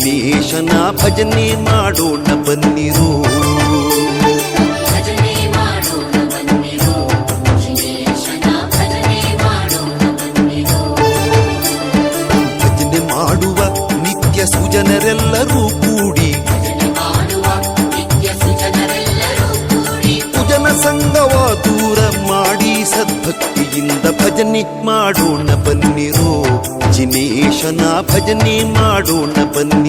ಜಿನೇಶನ ಭಜನೆ ಮಾಡೋಣ ಬನ್ನಿರೋ. ಭಜನೆ ಮಾಡುವ ನಿತ್ಯ ಸುಜನರೆಲ್ಲರೂ ಕೂಡಿ ಕುಜನ ಸಂಗವ ದೂರ ಮಾಡಿ ಸದ್ಭಕ್ತಿಯಿಂದ ಭಜನೆ ಮಾಡೋಣ ಬನ್ನಿರೋ. ಜಿನೇಶನ ಭಜನೆ ಮಾಡೋಣ ಬನ್ನಿ.